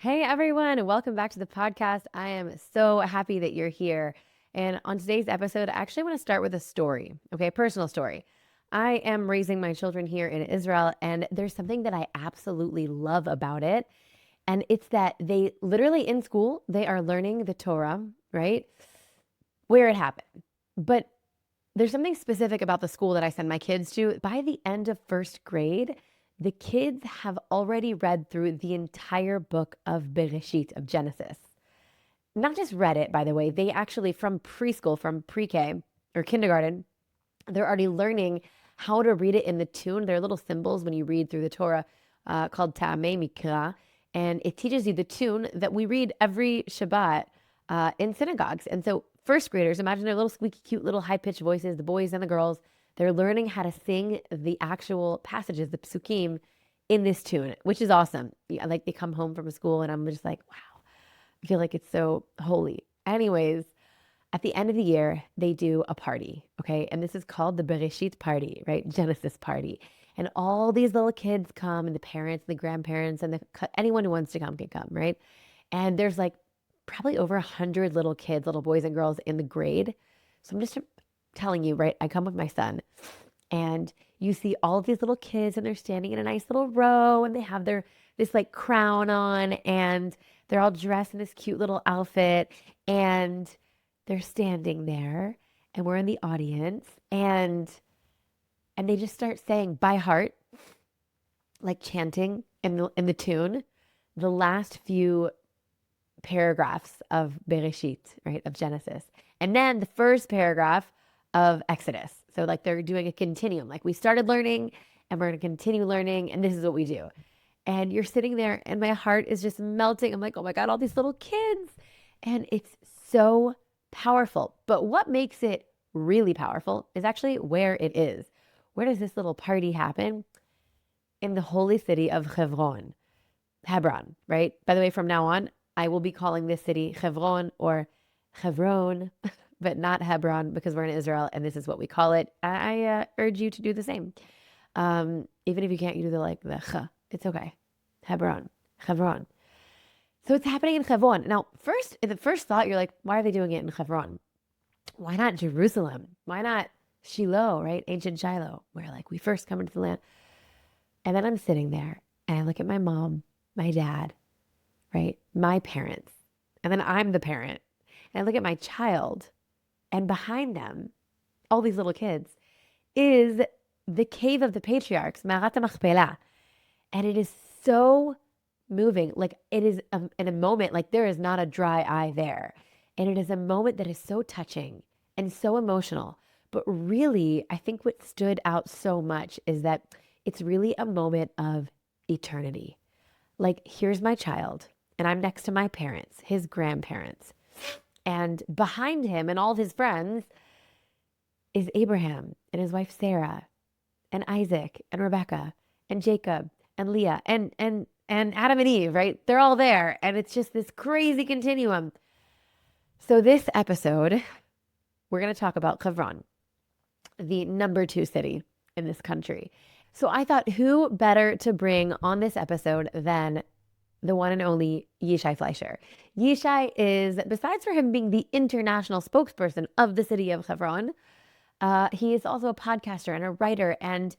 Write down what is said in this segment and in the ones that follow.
Hey everyone, welcome back to the podcast. I am so happy that you're here. And on today's episode, I actually want to start with a story, okay, personal story. I am raising my children here in Israel, and there's something that I absolutely love about it. And it's that they literally in school, they are learning the Torah, right? Where it happened. But there's something specific about the school that I send my kids to. By the end of first grade, the kids have already read through the entire book of Bereshit, of Genesis. Not just read it, by the way, they actually, from preschool, from pre-K or kindergarten, they're already learning how to read it in the tune. There are little symbols when you read through the Torah called Ta'amei Mikra, and it teaches you the tune that we read every Shabbat in synagogues. And so first graders, imagine their little squeaky cute little high-pitched voices, the boys and the girls, they're learning how to sing the actual passages, the psukim, in this tune, which is awesome. Yeah, like they come home from school and I'm just like, wow, I feel like it's so holy. Anyways, at the end of the year, they do a party, okay? And this is called the Bereshit party, right? Genesis party. And all these little kids come, and the parents, and the grandparents, and anyone who wants to come can come, right? And there's like probably over 100 little kids, little boys and girls in the grade. So I'm just telling you, right? I come with my son, and you see all of these little kids, and they're standing in a nice little row, and they have this like crown on, and they're all dressed in this cute little outfit, and they're standing there, and we're in the audience, and they just start saying by heart, like chanting in the tune, the last few paragraphs of Bereshit, right, of Genesis, and then the first paragraph of Exodus. So like they're doing a continuum. Like we started learning, and we're going to continue learning, and this is what we do. And you're sitting there, and my heart is just melting. I'm like, oh my God, all these little kids, and it's so powerful. But what makes it really powerful is actually where it is. Where does this little party happen? In the holy city of Hebron, right? By the way, from now on, I will be calling this city Hebron or Hebron, but not Hebron because we're in Israel and this is what we call it. I urge you to do the same. Even if you can't, you do the ch. It's okay. Hebron. So it's happening in Hebron. Now, the first thought, you're like, why are they doing it in Hebron? Why not Jerusalem? Why not Shiloh, right? Ancient Shiloh, where like we first come into the land. And then I'm sitting there and I look at my mom, my dad, right? My parents. And then I'm the parent. And I look at my child, and behind them, all these little kids, is the cave of the patriarchs, Marat Machpelah. And it is so moving. Like it is in a moment, like there is not a dry eye there. And it is a moment that is so touching and so emotional. But really, I think what stood out so much is that it's really a moment of eternity. Like, here's my child, and I'm next to my parents, his grandparents. And behind him and all of his friends is Abraham and his wife Sarah, and Isaac and Rebecca and Jacob and Leah and Adam and Eve, right? They're all there. And it's just this crazy continuum. So this episode, we're going to talk about Hebron, the number 2 city in this country. So I thought, who better to bring on this episode than the one and only Yishai Fleischer. Yishai is, besides for him being the international spokesperson of the city of Hebron, he is also a podcaster and a writer, and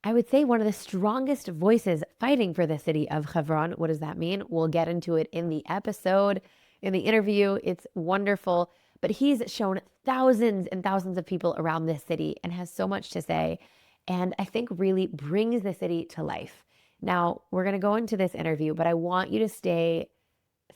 I would say one of the strongest voices fighting for the city of Hebron. What does that mean? We'll get into it in the episode, in the interview. It's wonderful. But he's shown thousands and thousands of people around this city and has so much to say, and I think really brings the city to life. Now, we're going to go into this interview, but I want you to stay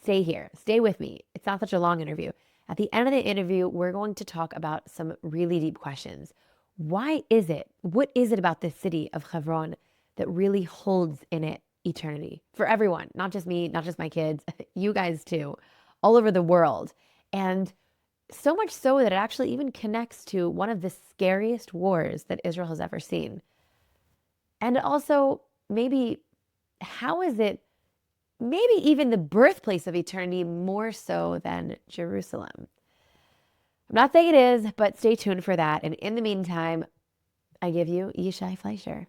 here. Stay with me. It's not such a long interview. At the end of the interview, we're going to talk about some really deep questions. Why is it? What is it about this city of Hebron that really holds in it eternity for everyone? Not just me, not just my kids, you guys too, all over the world. And so much so that it actually even connects to one of the scariest wars that Israel has ever seen. And also, maybe, how is it maybe even the birthplace of eternity more so than Jerusalem? I'm not saying it is, but stay tuned for that. And in the meantime, I give you Yishai Fleischer.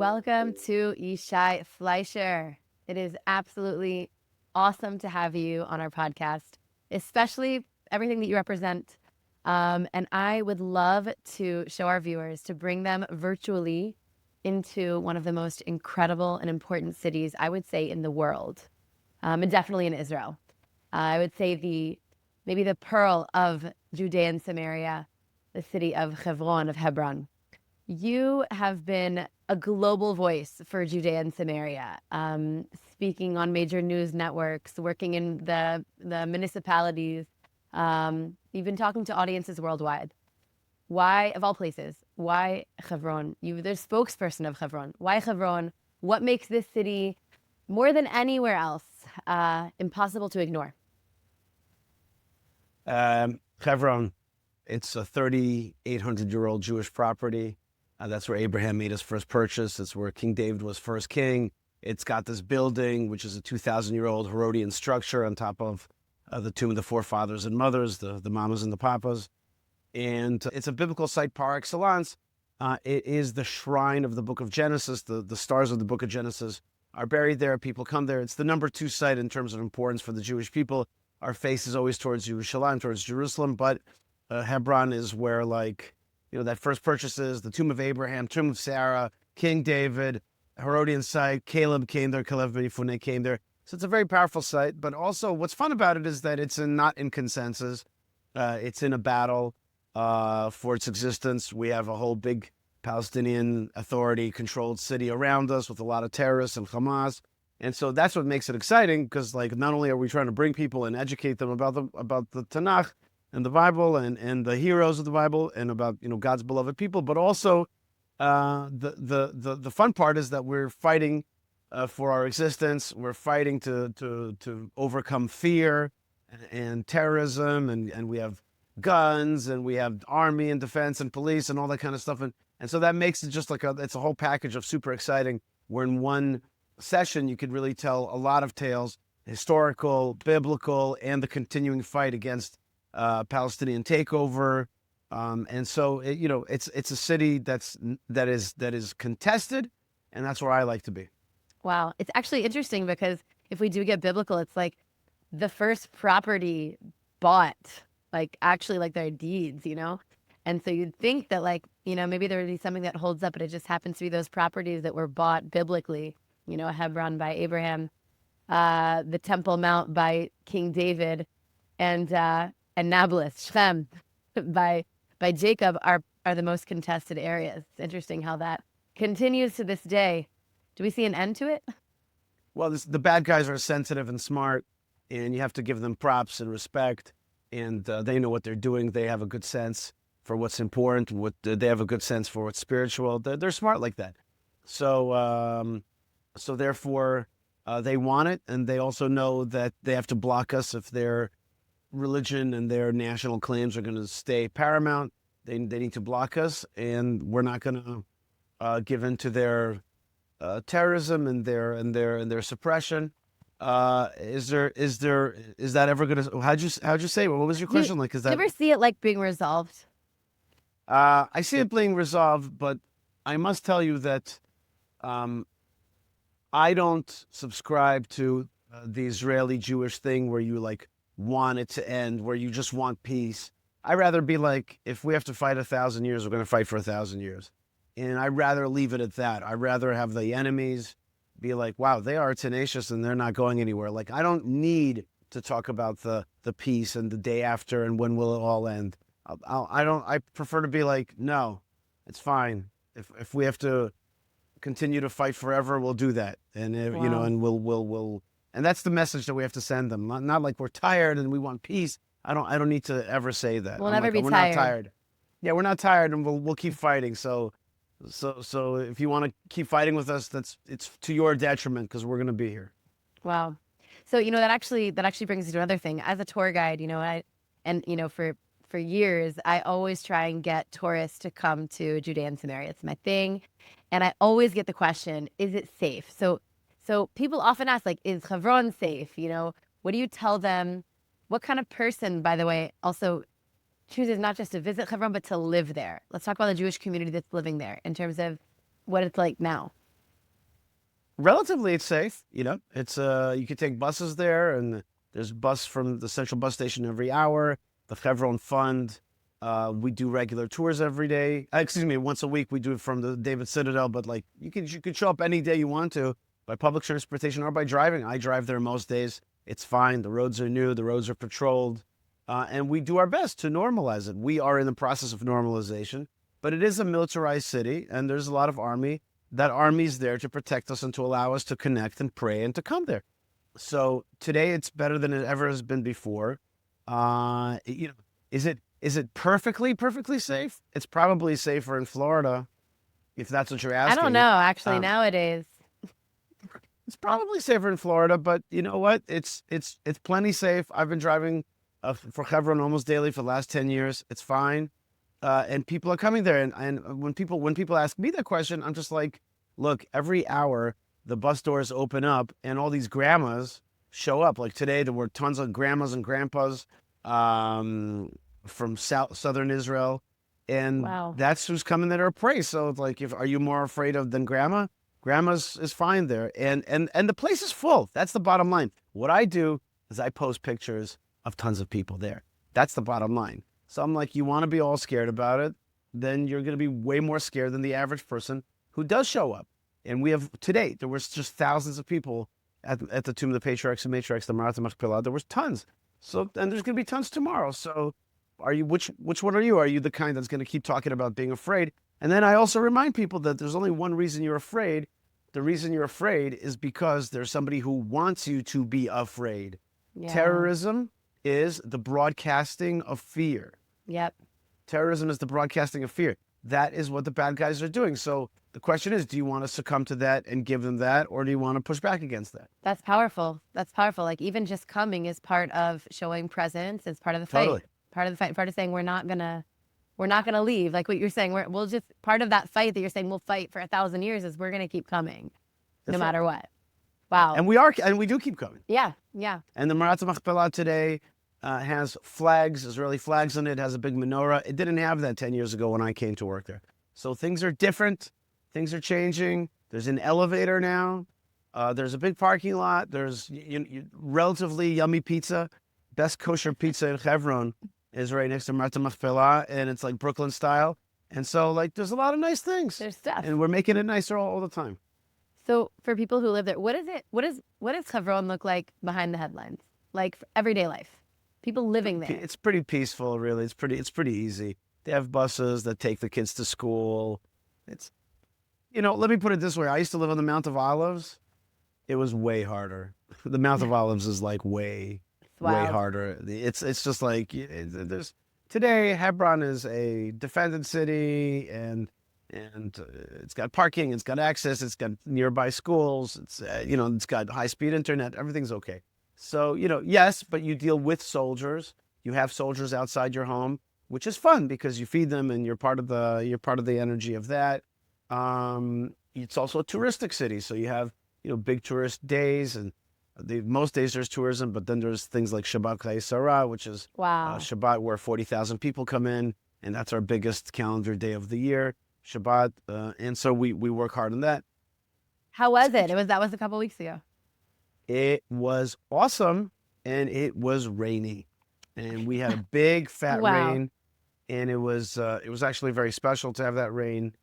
Welcome to Yishai Fleischer. It is absolutely awesome to have you on our podcast, especially everything that you represent. And I would love to show our viewers, to bring them virtually into one of the most incredible and important cities, I would say, in the world, and definitely in Israel. I would say maybe the pearl of Judea and Samaria, the city of Hebron. You have been a global voice for Judea and Samaria, speaking on major news networks, working in the municipalities, even talking to audiences worldwide. Why, of all places, why Hebron? You're the spokesperson of Hebron. Why Hebron? What makes this city, more than anywhere else, impossible to ignore? Hebron, it's a 3,800-year-old Jewish property. That's where Abraham made his first purchase. That's where King David was first king. It's got this building, which is a 2,000-year-old Herodian structure on top of the tomb of the forefathers and mothers, the mamas and the papas. And it's a biblical site par excellence. It is the shrine of the book of Genesis. The stars of the book of Genesis are buried there. People come there. It's the number 2 site in terms of importance for the Jewish people. Our face is always towards Yerushalayim, towards Jerusalem, but Hebron is where, that first purchases, the tomb of Abraham, tomb of Sarah, King David, Herodian site, Caleb came there, Caleb ben Yefuneh came there. So it's a very powerful site, but also what's fun about it is that it's not in consensus. It's in a battle for its existence. We have a whole big Palestinian Authority-controlled city around us with a lot of terrorists and Hamas. And so that's what makes it exciting, because not only are we trying to bring people and educate them about the Tanakh and the Bible and the heroes of the Bible and about God's beloved people, but also the fun part is that we're fighting for our existence. We're fighting to overcome fear and terrorism, and we have guns, and we have army and defense and police and all that kind of stuff, and so that makes it just it's a whole package of super exciting, where in one session you could really tell a lot of tales, historical, biblical, and the continuing fight against Palestinian takeover, and so it's a city that is contested, and that's where I like to be. Wow, it's actually interesting, because if we do get biblical, it's like the first property bought, actually their deeds, and so you'd think that maybe there would be something that holds up, but it just happens to be those properties that were bought biblically. Hebron by Abraham, the Temple Mount by King David, and Nablus, Shechem, by Jacob are the most contested areas. It's interesting how that continues to this day. Do we see an end to it? Well, the bad guys are sensitive and smart, and you have to give them props and respect, and they know what they're doing. They have a good sense for what's important. They have a good sense for what's spiritual. They're smart like that. So therefore, they want it, and they also know that they have to block us if their religion and their national claims are going to stay paramount. They need to block us, and we're not going to give in to their terrorism and their suppression. Is that ever going to? How'd you say? What was your question? Do you ever see it being resolved? I see it being resolved, but I must tell you that I don't subscribe to the Israeli Jewish thing where you want it to end, where you just want peace. I'd rather be if we have to fight 1,000 years, we're going to fight for 1,000 years. And I'd rather leave it at that. I'd rather have the enemies be wow, they are tenacious and they're not going anywhere. I don't need to talk about the peace and the day after and when will it all end. I prefer to be no, it's fine. If we have to continue to fight forever, we'll do that. And Wow. And we'll and that's the message that we have to send them. Not we're tired and we want peace. I don't need to ever say that. We'll never be we're tired. not tired. Yeah, we're not tired, and we'll keep fighting. So if you want to keep fighting with us, it's to your detriment, because we're going to be here. Wow. So that actually brings me to another thing. As a tour guide, for years, I always try and get tourists to come to Judea and Samaria. It's my thing. And I always get the question, is it safe? So people often ask, is Hebron safe? What do you tell them? What kind of person, by the way, also chooses not just to visit Hebron, but to live there? Let's talk about the Jewish community that's living there in terms of what it's like now. Relatively, it's safe. It's you can take buses there, and there's bus from the central bus station every hour. The Hebron Fund. We do regular tours every day. Excuse me, once a week we do it from the David Citadel. But like you could show up any day you want to by public transportation or by driving. I drive there most days. It's fine. The roads are new. The roads are patrolled, and we do our best to normalize it. We are in the process of normalization, but it is a militarized city, and there's a lot of army. That army's there to protect us and to allow us to connect and pray and to come there. So today it's better than it ever has been before. Is it perfectly safe? It's probably safer in Florida, if that's what you're I don't asking. know, actually, Um, nowadays. it's probably safer in Florida, but you know what? It's plenty safe. I've been driving for Hebron almost daily for the last 10 years. It's fine. And people are coming there. And when people ask me that question, I'm just like, look, every hour the bus doors open up and all these grandmas show up. Like today, there were tons of grandmas and grandpas from southern Israel, and Wow. that's who's coming there to pray. So it's like, if are you more afraid of than grandma? Grandma's is fine there, and the place is full. That's the bottom line. What I do is I post pictures of tons of people there. That's the bottom line. So I'm like, you want to be all scared about it, then you're going to be way more scared than the average person who does show up. And we have today, there was just thousands of people at the tomb of the patriarchs and matriarchs, the Marat Machpelah. There was tons. So, and there's going to be tons tomorrow. So are you, which one are you? Are you the kind that's going to keep talking about being afraid? And then I also remind people that there's only one reason you're afraid. The reason you're afraid is because there's somebody who wants you to be afraid. Yeah. Terrorism is the broadcasting of fear. Yep. Terrorism is the broadcasting of fear. That is what the bad guys are doing. So the question is, do you want to succumb to that and give them that, or do you want to push back against that? That's powerful. That's powerful. Like even just coming is part of showing presence. It's part of the fight. Totally. Part of the fight. Part of saying we're not gonna leave. Like what you're saying. We'll just part of that fight that you're saying we'll fight for 1,000 years is we're gonna keep coming, That's no right. matter what. Wow. And we do keep coming. Yeah. Yeah. And the Marat Machpelah today has flags, Israeli flags on it, has a big menorah. It didn't have that 10 years ago when I came to work there. So things are different. Things are changing. There's an elevator now. There's a big parking lot. There's relatively yummy pizza. Best kosher pizza in Hebron is right next to Marat Machpelah, and it's like Brooklyn style. And so, like, there's a lot of nice things. There's stuff. And we're making it nicer all the time. So for people who live there, what does Hebron look like behind the headlines? Like for everyday life, people living there. It's pretty peaceful, really. It's pretty easy. They have buses that take the kids to school. It's, let me put it this way. I used to live on the Mount of Olives. It was way harder. The Mount of Olives is like way harder. It's just like there's today. Hebron is a defended city, and it's got parking, it's got access, it's got nearby schools, it's got high-speed internet. Everything's okay. So yes, but you deal with soldiers. You have soldiers outside your home, which is fun because you feed them and you're part of the energy of that. It's also a touristic city, so you have big tourist days, and most days there's tourism, but then there's things like Shabbat Chayei, which is Shabbat where 40,000 people come in, and that's our biggest calendar day of the year, Shabbat, and so we work hard on that. How was it? That was a couple weeks ago. It was awesome, and it was rainy, and we had a big fat rain, and it was actually very special to have that rain,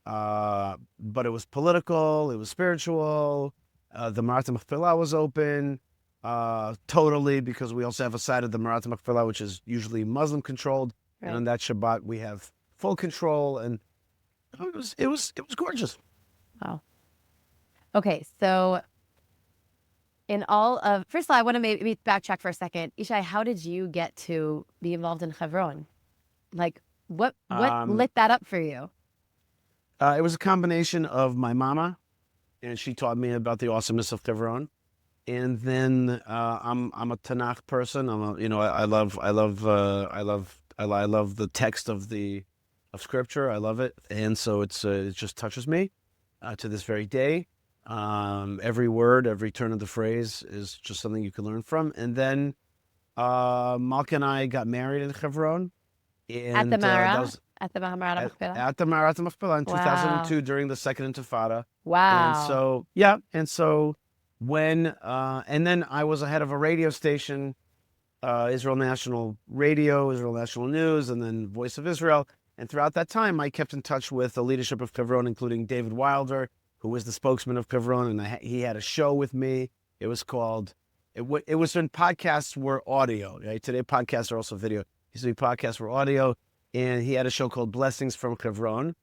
but it was political, it was spiritual. The Marat Machpelah was open totally, because we also have a side of the Marat Machpelah which is usually Muslim controlled, right. And on that Shabbat we have full control, and it was gorgeous. Wow. Okay, so first of all, I want to maybe backtrack for a second. Yishai, how did you get to be involved in Hebron? Like, what lit that up for you? It was a combination of my mama, and she taught me about the awesomeness of Hebron. And then I'm a Tanakh person. I love the text of Scripture. I love it, and so it just touches me to this very day. Every word, every turn of the phrase is just something you can learn from. And then Malka and I got married in Hebron. And, at the Mara? At the Mahamarad Machpelah? at the Marat Machpelah in Wow. 2002 during the Second Intifada. Wow. And so when, and then I was ahead of a radio station, Israel National Radio, Israel National News, and then Voice of Israel. And throughout that time, I kept in touch with the leadership of Hebron, including David Wilder, who was the spokesman of Hebron, and he had a show with me. It was called, it was when podcasts were audio, right? Today podcasts are also video. Used to be podcasts were audio, and he had a show called Blessings from Hebron.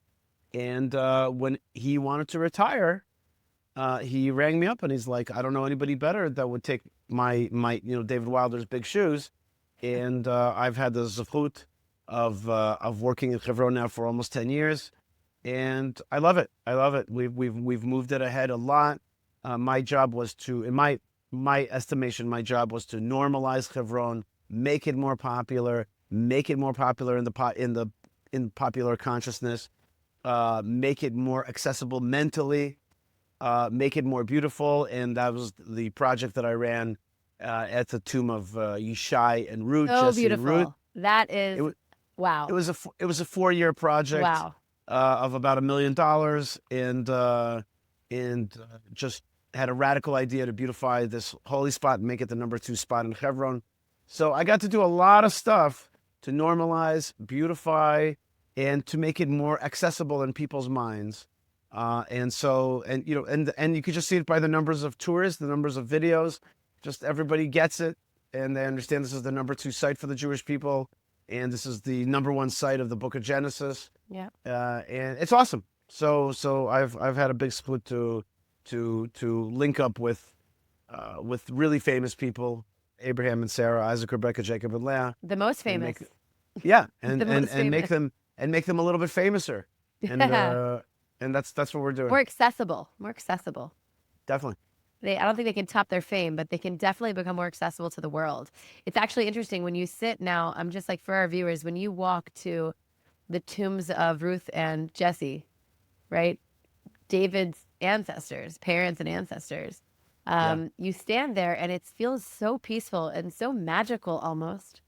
And when he wanted to retire, he rang me up and he's like, I don't know anybody better that would take my David Wilder's big shoes. And I've had the zechut of working in Hebron now for almost 10 years. And I love it. I love it. We've moved it ahead a lot. My job was to, in my estimation, my job was to normalize Hebron, make it more popular in popular consciousness, make it more accessible mentally, make it more beautiful. And that was the project that I ran at the tomb of Yishai and Ruth. So Jesse beautiful. And Ruth. That is, wow. It was a 4-year project. Wow. Of about $1 million, and just had a radical idea to beautify this holy spot and make it the #2 spot in Hebron. So I got to do a lot of stuff to normalize, beautify, and to make it more accessible in people's minds. And you could just see it by the numbers of tourists, the numbers of videos. Just everybody gets it, and they understand this is the #2 site for the Jewish people, and this is the #1 site of the Book of Genesis. Yeah. And it's awesome. So I've had a big split to link up with really famous people, Abraham and Sarah, Isaac, Rebecca, Jacob, and Leah. The most famous. And make them a little bit famouser. And that's what we're doing. More accessible. Definitely. I don't think they can top their fame, but they can definitely become more accessible to the world. It's actually interesting when you sit now, I'm just like, for our viewers, when you walk to the tombs of Ruth and Jesse, right? David's ancestors, parents and ancestors. You stand there and it feels so peaceful and so magical almost.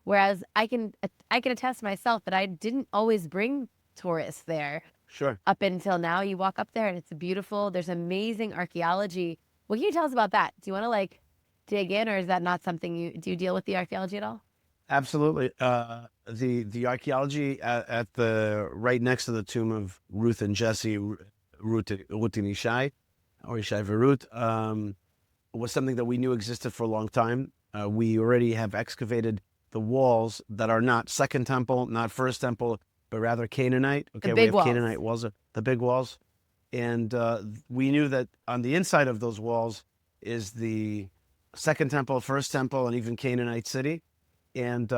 Whereas I can attest myself that I didn't always bring tourists there. Sure. Up until now, you walk up there and it's beautiful. There's amazing archaeology. What can you tell us about that? Do you want to dig in, or is that not something do you deal with the archaeology at all? Absolutely. The archaeology at the right next to the tomb of Ruth and Jesse, Ruth and Yishai, or Yishai Verut, was something that we knew existed for a long time. We already have excavated the walls that are not Second Temple, not First Temple, but rather Canaanite. Okay, we have walls. Canaanite walls, the big walls. And we knew that on the inside of those walls is the Second Temple, First Temple, and even Canaanite city. And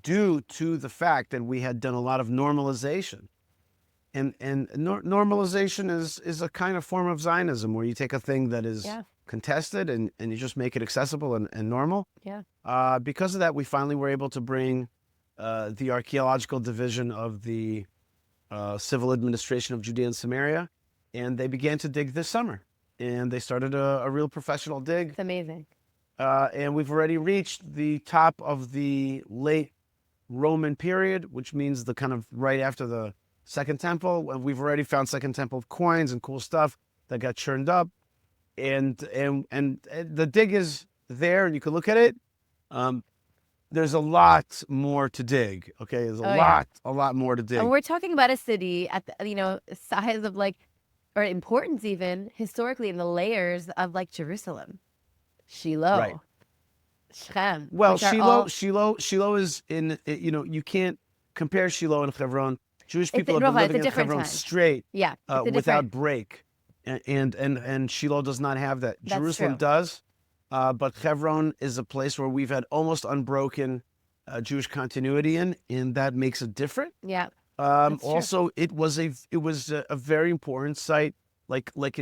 due to the fact that we had done a lot of normalization, and normalization is a kind of form of Zionism where you take a thing that is contested and you just make it accessible and normal. Yeah. Because of that, we finally were able to bring the archaeological division of the civil administration of Judea and Samaria, and they began to dig this summer. And they started a real professional dig. It's amazing. And we've already reached the top of the late Roman period, which means the kind of right after the Second Temple. And we've already found Second Temple coins and cool stuff that got churned up. And the dig is there, and you can look at it. There's a lot more to dig. Okay, there's a lot more to dig. And we're talking about a city at the size of or importance even historically in the layers of Jerusalem, Shiloh, Right. Shechem. Well, Shiloh is in. You can't compare Shiloh and Hebron. Jewish people have been living in Hebron straight, without break, and Shiloh does not have that. That's Jerusalem true. does, but Hebron is a place where we've had almost unbroken Jewish continuity and that makes it different. Yeah. Also, it was a very important site.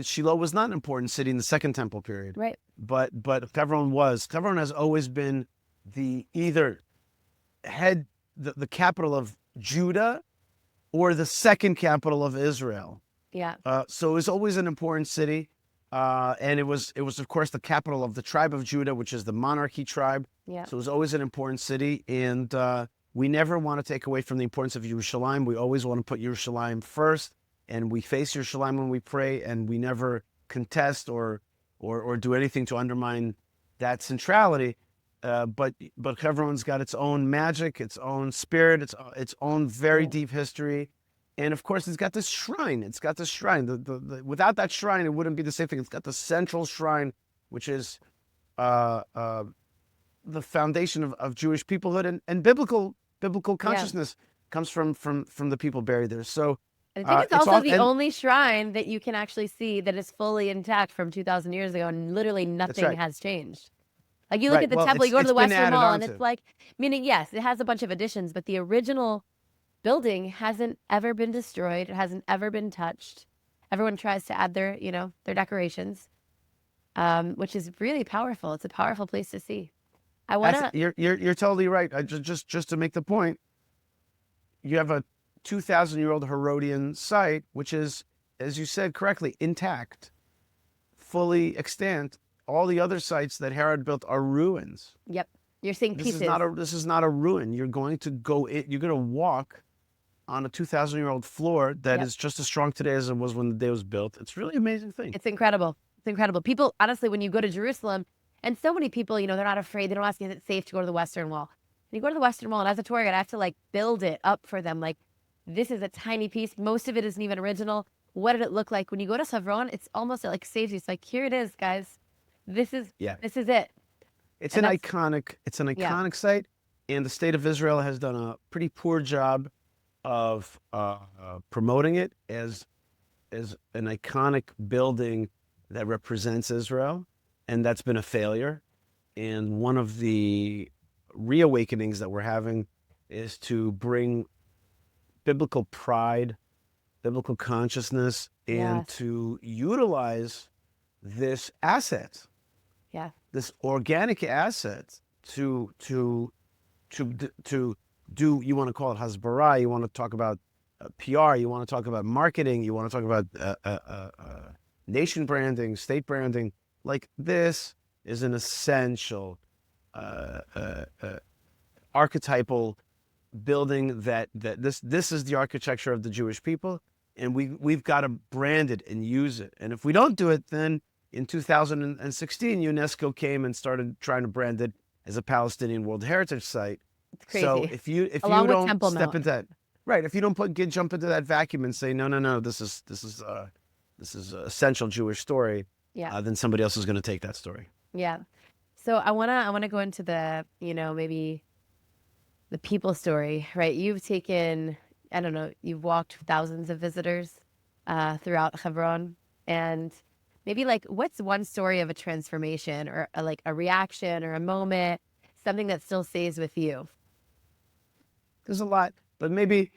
Shiloh was not an important city in the Second Temple period, Right. but Hebron was. Hebron has always been either the capital of Judah or the second capital of Israel. Yeah. So it was always an important city, and it was of course the capital of the tribe of Judah, which is the monarchy tribe. Yeah. So it was always an important city, and we never want to take away from the importance of Yerushalayim. We always want to put Yerushalayim first, and we face Yerushalayim when we pray, and we never contest or do anything to undermine that centrality. But Hebron's got its own magic, its own spirit, its own very deep history. And of course, it's got this shrine. It's got this shrine. Without that shrine, it wouldn't be the same thing. It's got the central shrine, which is the foundation of Jewish peoplehood, and biblical consciousness comes from the people buried there. So I think it's also the only shrine that you can actually see that is fully intact from 2,000 years ago, and literally nothing has changed. Like you look at the temple, you go to the Western Wall, and it's like, meaning, yes, it has a bunch of additions, but the original building hasn't ever been destroyed. It hasn't ever been touched. Everyone tries to add their decorations, which is really powerful. It's a powerful place to see. You're totally right. Just to make the point, you have a 2,000-year-old Herodian site, which is, as you said correctly, intact, fully extant. All the other sites that Herod built are ruins. Yep, you're seeing pieces. This is not a ruin. You're going to go in. You're going to walk on a 2,000-year-old floor that is just as strong today as it was when the day was built. It's really amazing thing. It's incredible. It's incredible. People, honestly, when you go to Jerusalem, and so many people, they're not afraid. They don't ask, is it safe to go to the Western Wall? And you go to the Western Wall, and as a tour guide, I have to build it up for them. This is a tiny piece. Most of it isn't even original. What did it look like? When you go to Hebron, it's almost saves you. It's here it is, guys. This is it. It's an iconic site, and the state of Israel has done a pretty poor job of promoting it as an iconic building that represents Israel, and that's been a failure. And one of the reawakenings that we're having is to bring biblical pride, biblical consciousness, and to utilize this asset, this organic asset to do, you want to call it hasbara, you want to talk about PR, you want to talk about marketing, you want to talk about nation branding, state branding. This is an essential archetypal building that this is the architecture of the Jewish people, and we've got to brand it and use it. And if we don't do it, then in 2016 UNESCO came and started trying to brand it as a Palestinian World Heritage Site. It's crazy. So if you don't step into that, right? If you don't jump into that vacuum and say no, this is essential Jewish story, then somebody else is going to take that story. Yeah. So I wanna go into the maybe the people story, right? You've taken, I don't know, you've walked thousands of visitors throughout Hebron, and maybe what's one story of a transformation or a reaction or a moment, something that still stays with you? There's a lot, but maybe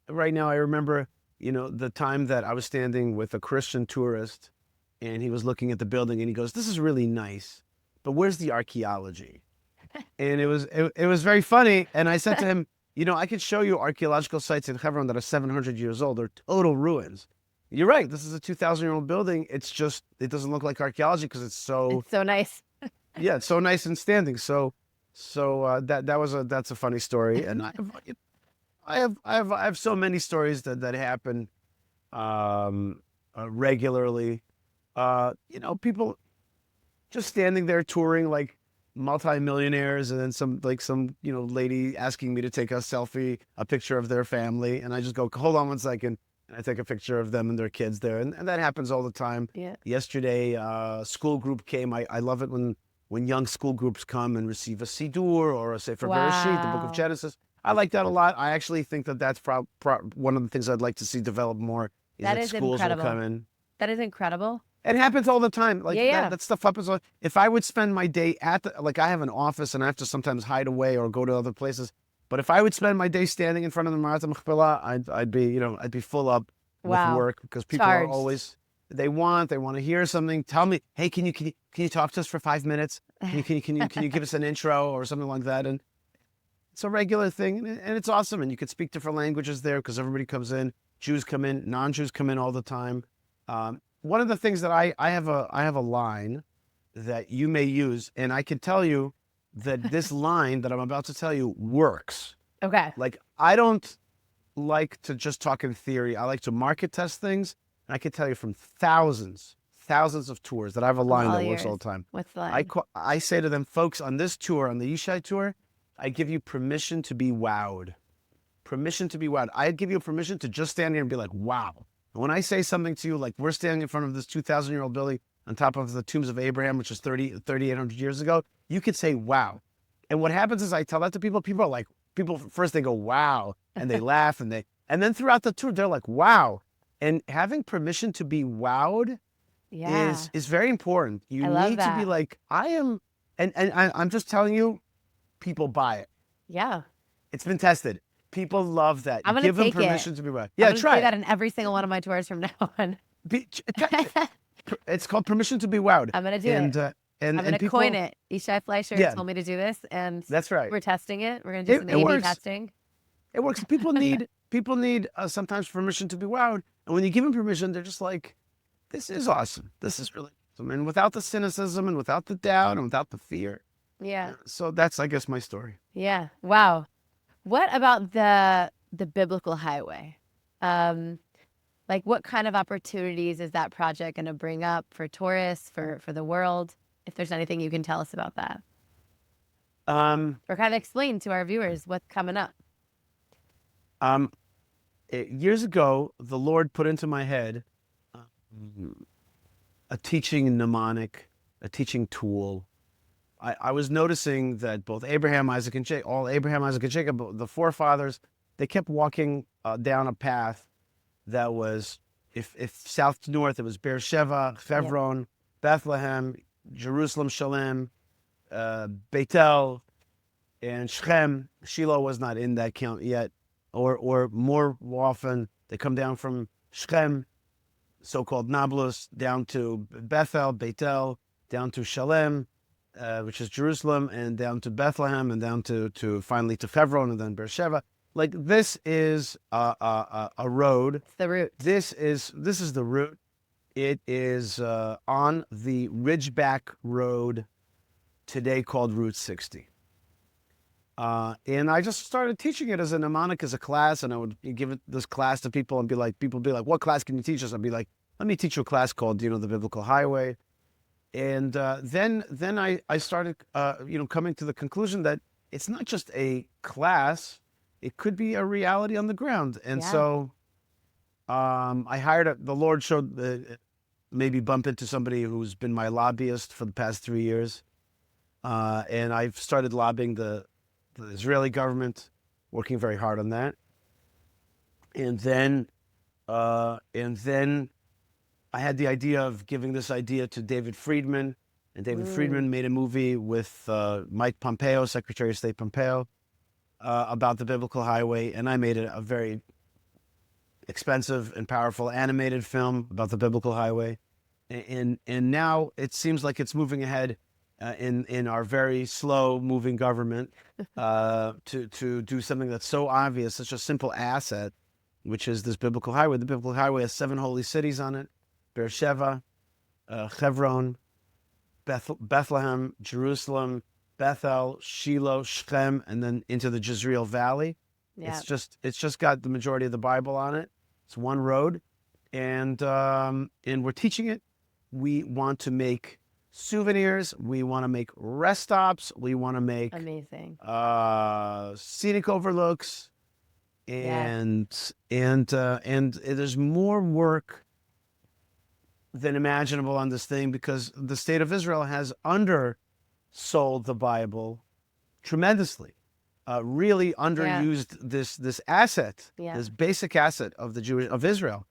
right now I remember, the time that I was standing with a Christian tourist, and he was looking at the building, and he goes, "This is really nice, but where's the archaeology?" And it was very funny. And I said to him, I could show you archaeological sites in Hebron that are 700 years old. They're total ruins. You're right. This is a 2,000-year-old building. It's just, it doesn't look like archaeology because it's so nice. Yeah, it's so nice and standing. So that's a funny story. And I have so many stories that happen regularly. People just standing there touring multi-millionaires, and then some lady asking me to take a picture of their family, and I just go, hold on one second, and I take a picture of them and their kids there, and that happens all the time. Yeah. Yesterday, school group came. I love it when young school groups come and receive a Siddur or a Sefer Bereshit, the Book of Genesis. I like that a lot. I actually think that's one of the things I'd like to see develop more. That schools will come in. That is incredible. It happens all the time. That stuff happens. If I would spend my day at I have an office and I have to sometimes hide away or go to other places. But if I would spend my day standing in front of the Marat Machpelah, I'd be full up with work, because people are always, they want to hear something. Tell me, hey, can you talk to us for 5 minutes? Can you give us an intro or something like that? And it's a regular thing, and it's awesome. And you could speak different languages there because everybody comes in. Jews come in, non-Jews come in all the time. One of the things that I have a line that you may use, and I can tell you that this line that I'm about to tell you works. Okay. Like, I don't like to just talk in theory. I like to market test things. And I can tell you from thousands of tours that I have a line All that works all yours. the time. What's the line? I say to them, folks, on this tour, on the Yishai tour, I give you permission to be wowed. Permission to be wowed. I give you permission to just stand here and be like, wow. And when I say something to you, like we're standing in front of this 2,000-year-old building on top of the tombs of Abraham, which is 3,800 years ago, you could say, wow. And what happens is I tell that to people. People are like, first they go, wow, and they laugh, and then throughout the tour, they're like, wow. And having permission to be wowed Yeah. is very important. You I love need to be that. like, I'm just telling you, people buy it. Yeah. It's been tested. People love that. I'm gonna Give them take it. permission to be wowed. I'm Yeah, gonna try say it. that in every single one of my tours from now on. It's called permission to be wowed. I'm gonna do it. I'm gonna people, coin it. Yishai Fleischer told me to do this, and that's right. we're testing it. We're gonna do some It A/B works. testing. It works. People need sometimes permission to be wowed, and when you give them permission, they're just like, "This is awesome. This is really awesome." And without the cynicism, and without the doubt, and without the fear. Yeah. So that's, I guess, my story. Yeah. Wow. What about the biblical highway? Like, what kind of opportunities is that project going to bring up for tourists, for the world? If there's anything you can tell us about that, or kind of explain to our viewers what's coming up. Years ago, the Lord put into my head a teaching mnemonic, a teaching tool. I was noticing that both Abraham, Isaac, and Jacob, the forefathers, they kept walking down a path that was, if south to north, it was Beersheba, Hebron, Bethlehem, Jerusalem, Shalem, Beitel, and Shechem. Shiloh was not in that count yet. Or more often, they come down from Shechem, so-called Nablus, down to Bethel, Beitel, down to Shalem, which is Jerusalem, and down to Bethlehem, and down to finally to Hebron, and then Beersheba. Like, this is a road. It's the route. This is the route. It is on the Ridgeback Road, today called Route 60. And I just started teaching it as a mnemonic, as a class, and I would give this class to people and people be like, what class can you teach us? I'd be like, let me teach you a class called, the Biblical Highway. And then I started, coming to the conclusion that it's not just a class, it could be a reality on the ground. And so I hired the Lord showed maybe bump into somebody who's been my lobbyist for the past 3 years. And I've started lobbying the Israeli government, working very hard on that. And then I had the idea of giving this idea to David Friedman, and David Friedman made a movie with Mike Pompeo, Secretary of State Pompeo, about the Biblical Highway, and I made it a very expensive and powerful animated film about the Biblical Highway. And now it seems like it's moving ahead in our very slow-moving government to do something that's so obvious, such a simple asset, which is this Biblical Highway. The Biblical Highway has 7 holy cities on it: Beersheba, Hebron, Bethlehem, Jerusalem, Bethel, Shiloh, Shechem, and then into the Jezreel Valley. Yeah. It's just got the majority of the Bible on it. It's one road, and we're teaching it. We want to make souvenirs. We want to make rest stops. We want to make amazing scenic overlooks, and there's more work than imaginable on this thing, because the state of Israel has undersold the Bible tremendously, really underused this asset, this basic asset of of Israel,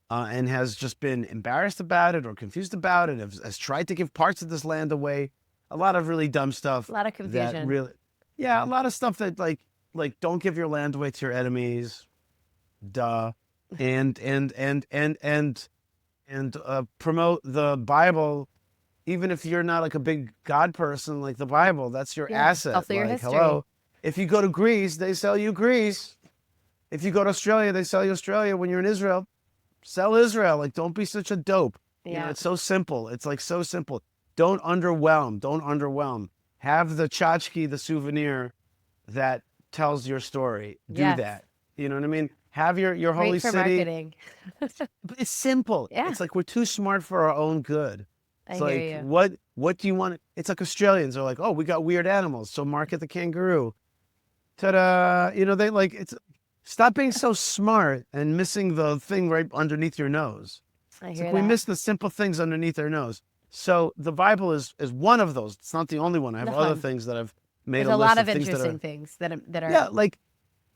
and has just been embarrassed about it or confused about it. Has tried to give parts of this land away. A lot of really dumb stuff. A lot of confusion. A lot of stuff that like don't give your land away to your enemies, duh, and promote the Bible, even if you're not like a big God person. Like, the Bible, that's your asset. Also your history. Hello, if you go to Greece, they sell you Greece. If you go to Australia, they sell you Australia. When you're in Israel, sell Israel. Like, don't be such a dope. It's so simple. It's like so simple. Don't underwhelm. Have the tchotchke, the souvenir that tells your story. Do Yes. that. You know what I mean? Have your holy Great for city. marketing. But it's simple. Yeah. It's like we're too smart for our own good. It's I hear like, you. what do you want? It's like Australians are like, oh, we got weird animals, so market the kangaroo. Ta-da! You know, they like it's. Stop being so smart and missing the thing right underneath your nose. I It's hear like we that. miss the simple things underneath our nose. So the Bible is one of those. It's not the only one. I have other None. things that I've made There's a a list lot of of things that interesting are things that are. yeah, like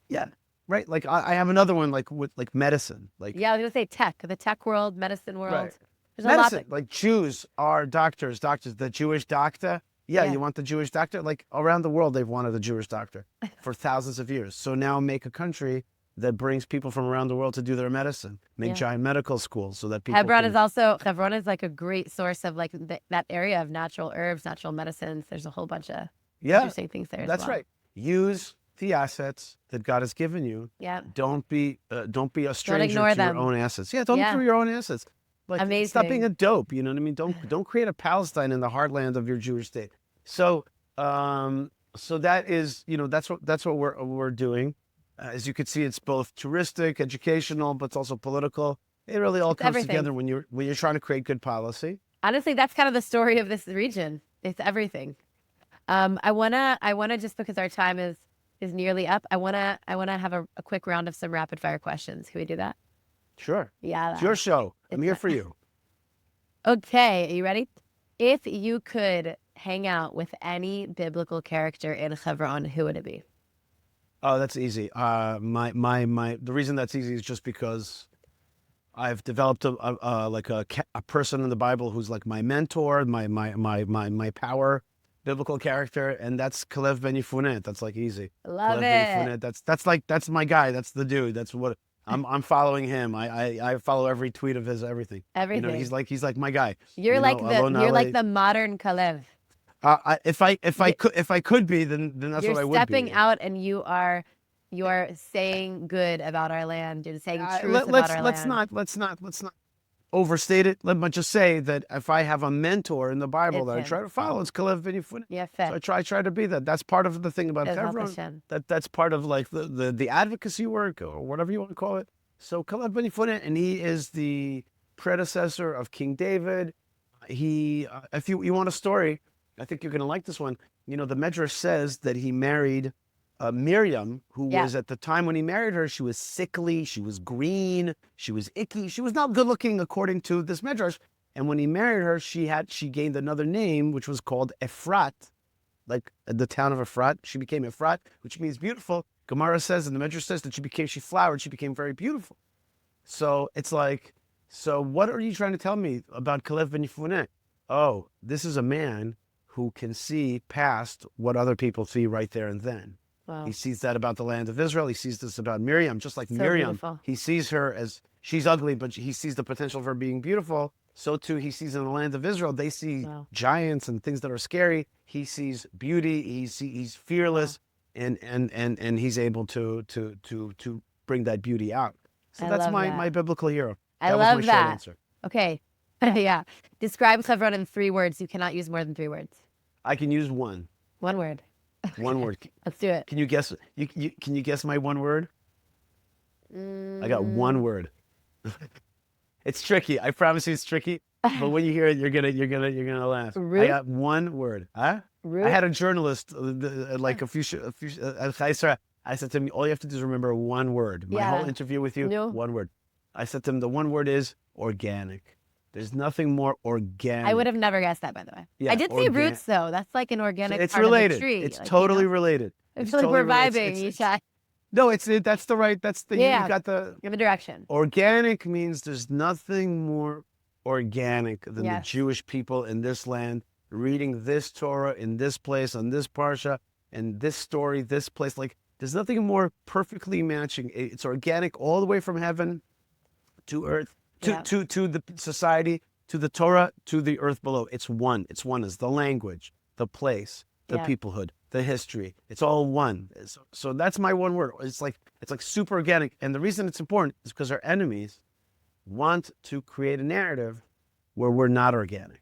yeah, right. Like I have another one like with like medicine, like Yeah, I was gonna say the tech world, medicine right. world. There's a lot Medicine, that. like Jews are doctors, the Jewish doctor. Yeah, Yeah. you want the Jewish doctor? Like around the world, they've wanted a Jewish doctor for thousands of years. So now make a country that brings people from around the world to do their medicine. Make Yeah. giant medical schools so that people Hebron can. is also Hebron is like a great source of like that area of natural herbs, natural medicines. There's a whole bunch of Yeah, interesting things there as that's well. right. Use the assets that God has given you. Yeah. Don't be a stranger ignore to your them. own assets. Yeah, don't Yeah. ignore your own assets. Like stop being Amazing. a dope. You know what I mean? Don't create a Palestine in the heartland of your Jewish state. So so that is that's what we're doing. As you can see, it's both touristic, educational, but it's also political. It really all It's comes everything. together when you're trying to create good policy. Honestly, that's kind of the story of this region. It's everything. I wanna just because our time is nearly up. I wanna have a quick round of some rapid fire questions. Can we do that? Sure. Yeah. It's your show. I'm It's here my- for you. Okay, are you ready? If you could hang out with any biblical character in Hebron, who would it be? Oh, that's easy. The reason that's easy is just because I've developed a person in the Bible who's like my mentor, my power biblical character, and that's Kalev Ben Yefuneh. That's like easy. Love Kalev Ben it. Yefuneh. That's my guy. That's the dude. That's what I'm following him. I follow every tweet of his, everything. Everything. You know, he's like my guy. You're You like know, the Alon you're like Ale. the modern Kalev. If I could be, then that's You're what I would be. stepping out and you are saying good about our land. You're saying truth about our land. Let's not overstate it. Let me just say that if I have a mentor in the Bible It's that I him. try to follow, it's Kalev Ben Yefuneh. Yeah, So I try to be that. That's part of the thing about Bezrat Hebron. Hashem. That's part of like the advocacy work or whatever you want to call it. So Kalev Ben Yefuneh, and he is the predecessor of King David. He, if you want a story, I think you're going to like this one. You know, the Medrash says that he married Miriam, who Yeah. was at the time when he married her, she was sickly, she was green, she was icky, she was not good looking according to this Medrash. And when he married her, she gained another name, which was called Ephrat, like the town of Ephrat. She became Ephrat, which means beautiful. Gemara says, and the Medrash says that she flowered, she became very beautiful. So it's like, so what are you trying to tell me about Kalev Ben Yefuneh? Oh, this is a man who can see past what other people see right there and then. Wow. He sees that about the land of Israel. He sees this about Miriam, just like So Miriam. beautiful. He sees her as she's ugly, but he sees the potential of her being beautiful. So too, he sees in the land of Israel, they see Wow. giants and things that are scary. He sees beauty. He's fearless, and he's able to bring that beauty out. So I that's love that. my biblical hero. I That was love my short that. answer. Okay. Yeah. Describe Hebron in 3 words. You cannot use more than 3 words. I can use one. 1 word. One word. Let's do it. Can you guess? Can you guess my one word? I got one word. It's tricky. I promise you, it's tricky. But when you hear it, you're gonna laugh. Root? I got one word. Huh? Root? I had a journalist like a few Fleischer. I said to him, all you have to do is remember one word. My whole Yeah. interview with you, No. one word. I said to him, the one word is organic. There's nothing more organic. I would have never guessed that, by the way. Yeah, I did see roots, though. That's like an organic It's part related. of the tree. It's like, totally you know? related. I It's feel like totally we're related. vibing, Yishai. No, that's the right. That's the Yeah. you got the Give a direction. organic means there's nothing more organic than the Yes. Jewish people in this land reading this Torah in this place on this parsha and this story, this place. Like there's nothing more perfectly matching. It's organic all the way from heaven to earth, to Yeah. to the society, to the Torah, to the earth below. It's one. It's one as the language, the place, the Yeah. peoplehood, the history. It's all one. So that's my one word. It's like super organic. And the reason it's important is because our enemies want to create a narrative where we're not organic.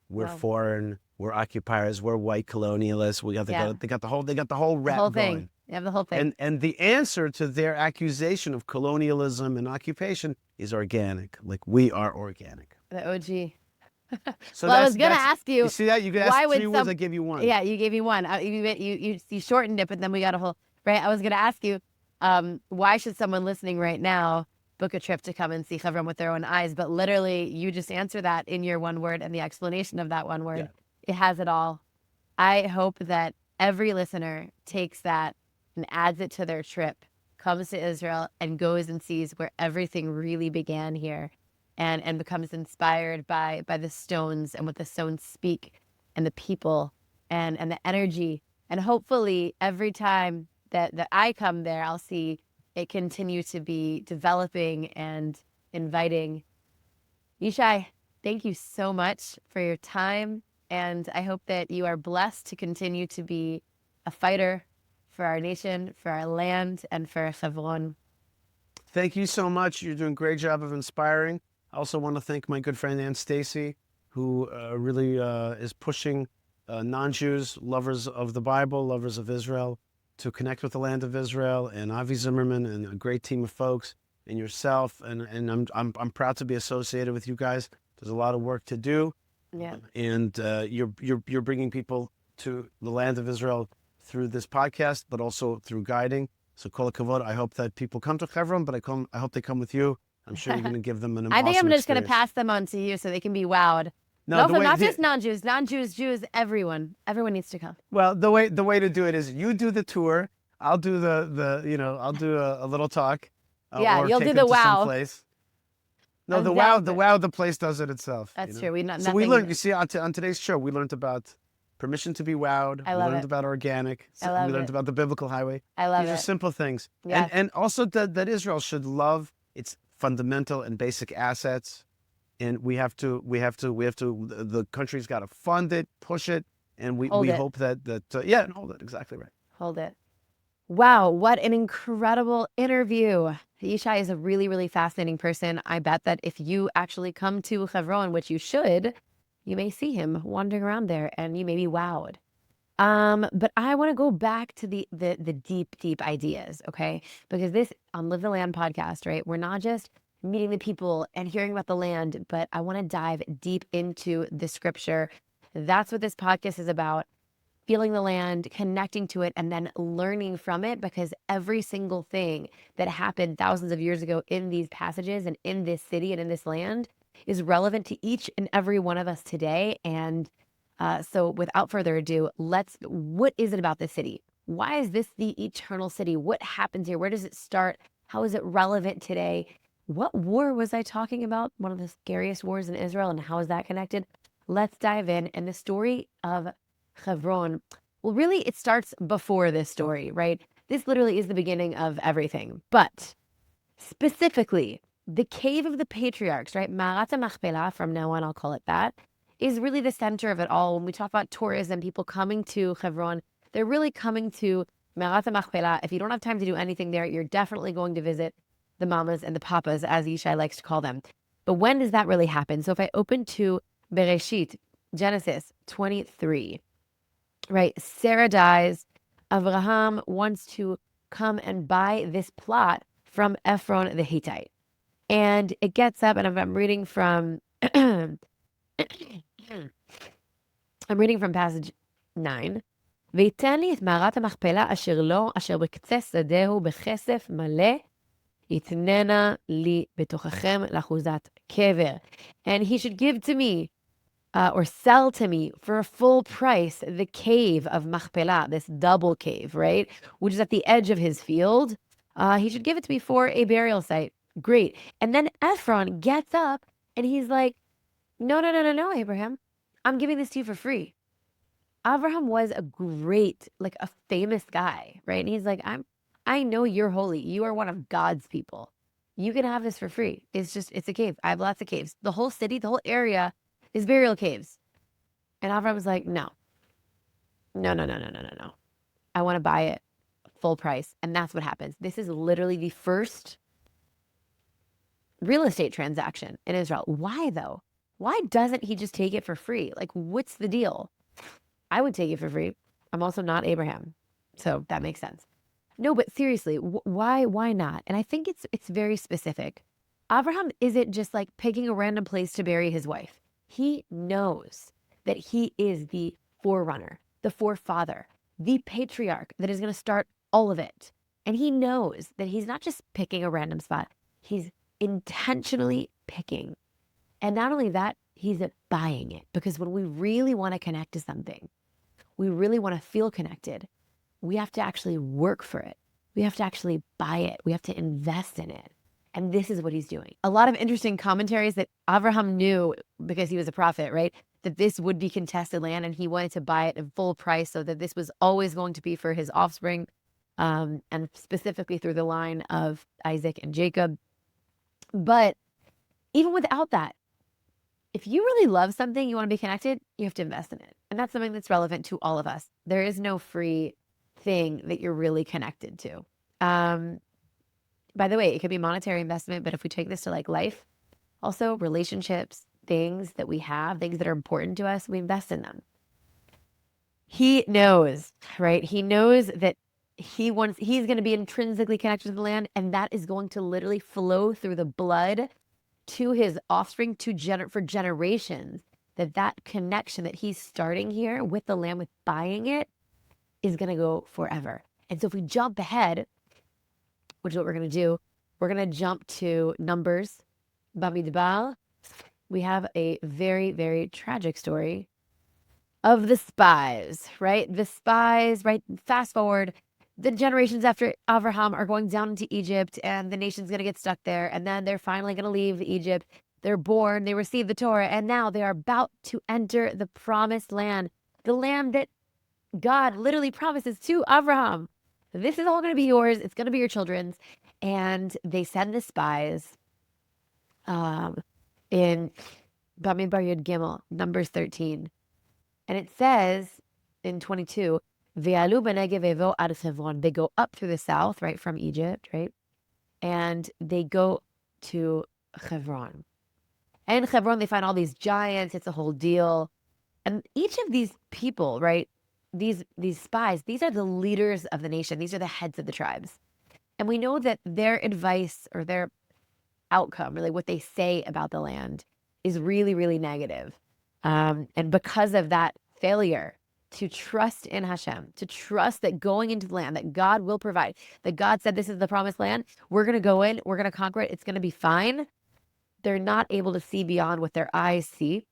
We're Wow. foreign. we're occupiers, we're white colonialists. We got Yeah. they got the whole The rap whole going. thing. You have the whole thing. And the answer to their accusation of colonialism and occupation is organic. Like, we are organic. The OG. So Well, I was gonna that's ask you. You see that? You could why ask would 3 words, some? I give you one. Yeah, you gave me one. You shortened it, but then we got a whole right. I was gonna ask you, why should someone listening right now book a trip to come and see Hebron with their own eyes? But literally, you just answer that in your one word and the explanation of that one word. Yeah. It has it all. I hope that every listener takes that and adds it to their trip, comes to Israel, and goes and sees where everything really began here, and becomes inspired by the stones and what the stones speak, and the people, and the energy. And hopefully every time that I come there, I'll see it continue to be developing and inviting. Yishai, thank you so much for your time. And I hope that you are blessed to continue to be a fighter for our nation, for our land, and for Hebron. Thank you so much. You're doing a great job of inspiring. I also want to thank my good friend Aunt Stacy, who really is pushing non-Jews, lovers of the Bible, lovers of Israel, to connect with the land of Israel, and Avi Zimmerman and a great team of folks, and yourself. And I'm proud to be associated with you guys. There's a lot of work to do. Yeah. And you're bringing people to the land of Israel through this podcast, but also through guiding. So kol hakavod. I hope that people come to Hebron, but I hope they come with you. I'm sure you're going to give them an I think awesome I'm just going to experience. pass them on to you so they can be wowed. No, Not just non-Jews, Jews, everyone. Everyone needs to come. Well, the way to do it is you do the tour. I'll do I'll do a little talk. Yeah, or you'll take do them the to wow. someplace. No, I'm the down wow, for- the place does it itself. That's you know? true. So we learned. You see, on today's show, we learned about permission to be wowed. I We love learned it. about organic. I love We learned it. about the biblical highway. I love These are it. simple things. Yes. And also that Israel should love its fundamental and basic assets. And we have to. The country's got to fund it, push it, and we Hold it. hope that yeah, and hold it. Exactly right. Hold it. Wow, what an incredible interview. Yishai is a really, really fascinating person. I bet that if you actually come to Hebron, which you should, you may see him wandering around there and you may be wowed. But I want to go back to the deep, deep ideas, okay? Because this on Live the Land podcast, right? We're not just meeting the people and hearing about the land, but I want to dive deep into the scripture. That's what this podcast is about. Feeling the land, connecting to it, and then learning from it, because every single thing that happened thousands of years ago in these passages and in this city and in this land is relevant to each and every one of us today. And so without further ado, what is it about this city? Why is this the eternal city? What happens here? Where does it start? How is it relevant today? What war was I talking about? One of the scariest wars in Israel, and how is that connected? Let's dive in. And the story of Hebron, well, really, it starts before this story, right? This literally is the beginning of everything. But specifically, the cave of the patriarchs, right? Ma'arat HaMachpelah, from now on, I'll call it that, is really the center of it all. When we talk about tourism, people coming to Hebron, they're really coming to Ma'arat HaMachpelah. If you don't have time to do anything there, you're definitely going to visit the mamas and the papas, as Yishai likes to call them. But when does that really happen? So if I open to Bereshit, Genesis 23, right? Sarah dies. Abraham wants to come and buy this plot from Ephron the Hittite. And it gets up, and I'm reading from I'm reading from passage 9. ויתן לי את מערת המכפלה אשר לו, אשר בקצה שדהו בכסף מלא, יתננה לי בתוככם לאחוזת קבר. And he should give to me, or sell to me for a full price, the cave of Machpelah, this double cave, right? Which is at the edge of his field. He should give it to me for a burial site. Great. And then Ephron gets up and he's like, no, Abraham. I'm giving this to you for free. Abraham was a great, like a famous guy, right? And he's like, I know you're holy. You are one of God's people. You can have this for free. It's a cave. I have lots of caves. The whole city, the whole area is burial caves. And Abraham was like, no. I want to buy it full price. And that's what happens. This is literally the first real estate transaction in Israel. Why though? Why doesn't he just take it for free? Like, what's the deal? I would take it for free. I'm also not Abraham. So that makes sense. No, but seriously, why not? And I think it's very specific. Abraham isn't just like picking a random place to bury his wife. He knows that he is the forerunner, the forefather, the patriarch that is going to start all of it. And he knows that he's not just picking a random spot. He's intentionally picking. And not only that, he's buying it, because when we really want to connect to something, we really want to feel connected, we have to actually work for it. We have to actually buy it. We have to invest in it. And this is what he's doing. A lot of interesting commentaries that Abraham knew, because he was a prophet, right? That this would be contested land and he wanted to buy it at full price, so that this was always going to be for his offspring, and specifically through the line of Isaac and Jacob. But even without that, if you really love something, you want to be connected, you have to invest in it. And that's something that's relevant to all of us. There is no free thing that you're really connected to. By the way, it could be monetary investment, but if we take this to like life, also relationships, things that we have, things that are important to us, we invest in them. He knows, right? He knows that he's going to be intrinsically connected to the land, and that is going to literally flow through the blood to his offspring for generations. That connection that he's starting here with the land, with buying it, is going to go forever. And so if we jump ahead, which is what we're going to do, we're going to jump to Numbers, Bamidbar. We have a very, very tragic story of the spies, right? The spies, right? Fast forward, the generations after Abraham are going down into Egypt, and the nation's going to get stuck there. And then they're finally going to leave Egypt. They're born, they receive the Torah, and now they are about to enter the promised land, the land that God literally promises to Abraham. This is all going to be yours. It's going to be your children's. And they send the spies in Bamidbar Yud Gimel, Numbers 13. And it says in 22, Ve'alu b'negev evo ad Hebron. They go up through the south, right, from Egypt, right? And they go to Hebron. And in Hebron, they find all these giants. It's a whole deal. And each of these people, right, these spies, these are the leaders of the nation. These are the heads of the tribes. And we know that their advice or their outcome, really what they say about the land, is really, really negative. And because of that failure to trust in Hashem, to trust that going into the land, that God will provide, that God said this is the promised land, we're going to go in, we're going to conquer it, it's going to be fine. They're not able to see beyond what their eyes see,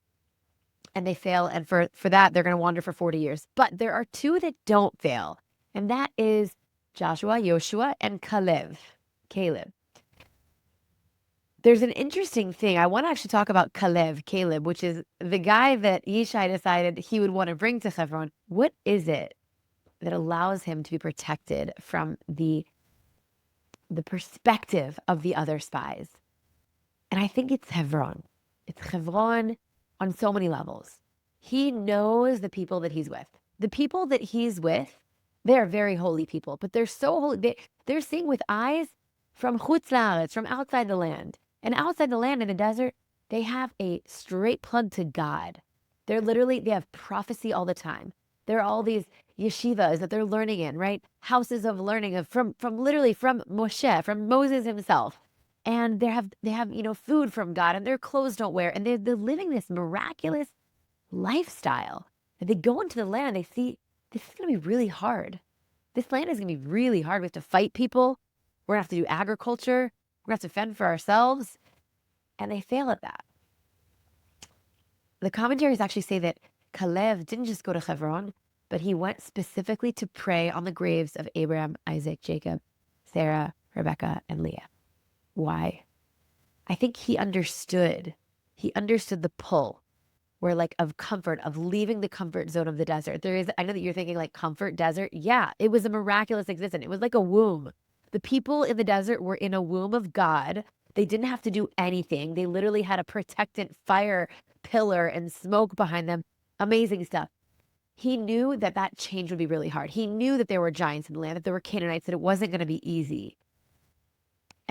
and they fail. And for that, they're going to wander for 40 years. But there are two that don't fail, and that is Joshua, Yoshua, and Caleb. There's an interesting thing. I want to actually talk about Caleb, which is the guy that Yishai decided he would want to bring to Hebron. What is it that allows him to be protected from the perspective of the other spies? And I think it's Hebron. It's Hebron on so many levels. He knows the people that he's with. The people that he's with, they're very holy people, but they're so holy. They're seeing with eyes from Chutz La'aretz, from outside the land. And outside the land in the desert, they have a straight plug to God. They have prophecy all the time. There are all these yeshivas that they're learning in, right? Houses of learning from Moshe, from Moses himself. And they have food from God, and their clothes don't wear, and they're living this miraculous lifestyle. And they go into the land, they see this is going to be really hard. This land is going to be really hard. We have to fight people. We're going to have to do agriculture. We're going to have to fend for ourselves. And they fail at that. The commentaries actually say that Caleb didn't just go to Hebron, but he went specifically to pray on the graves of Abraham, Isaac, Jacob, Sarah, Rebecca, and Leah. Why? I think he understood the pull of comfort, of leaving the comfort zone of the desert. I know that you're thinking like comfort desert. Yeah, it was a miraculous existence. It was like a womb. The people in the desert were in a womb of God. They didn't have to do anything. They literally had a protectant fire pillar and smoke behind them. Amazing stuff. He knew that change would be really hard. He knew that there were giants in the land, that there were Canaanites, that it wasn't going to be easy.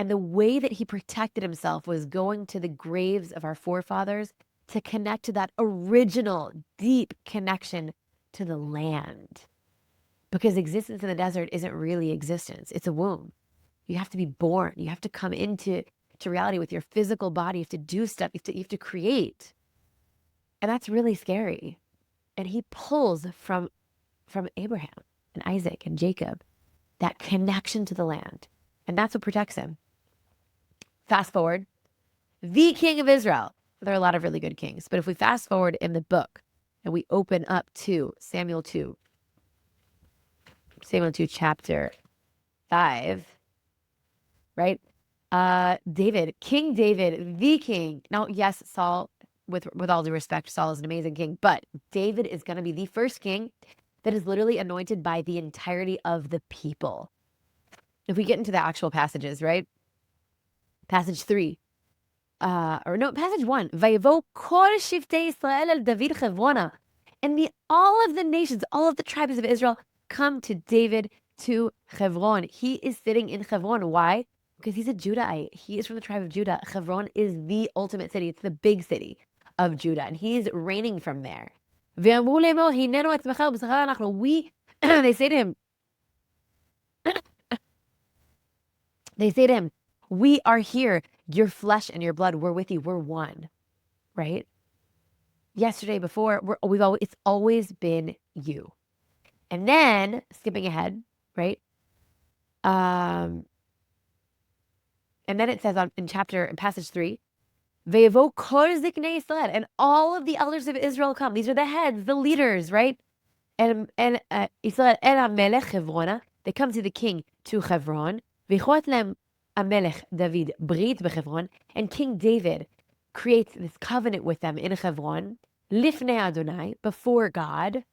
And the way that he protected himself was going to the graves of our forefathers to connect to that original deep connection to the land. Because existence in the desert isn't really existence. It's a womb. You have to be born. You have to come into reality with your physical body. You have to do stuff. You have to create. And that's really scary. And he pulls from Abraham and Isaac and Jacob that connection to the land. And that's what protects him. Fast forward, the king of Israel. There are a lot of really good kings. But if we fast forward in the book and we open up to Samuel 2 chapter 5, right? King David, the king. Now, yes, Saul, with all due respect, Saul is an amazing king, but David is going to be the first king that is literally anointed by the entirety of the people. If we get into the actual passages, right? Passage 3, passage 1. Vayavo kol shiftei Yisrael el David Chevrona. And all of the nations, all of the tribes of Israel come to David to Hebron. He is sitting in Hebron. Why? Because he's a Judahite. He is from the tribe of Judah. Hebron is the ultimate city. It's the big city of Judah. And he's reigning from there. They say to him, we are here. Your flesh and your blood, we're with you. We're one, right? Yesterday, before, it's always been you. And then, skipping ahead, right? And then it says in passage 3, Ve'yavo kol ziknei Yisrael, and all of the elders of Israel come. These are the heads, the leaders, right? And Israel el HaMelech Chevrona, they come to the king to Hebron. V'chot lem HaMelech David brit b'Chevron, and King David creates this covenant with them in Hebron, lifnei Adonai, before God.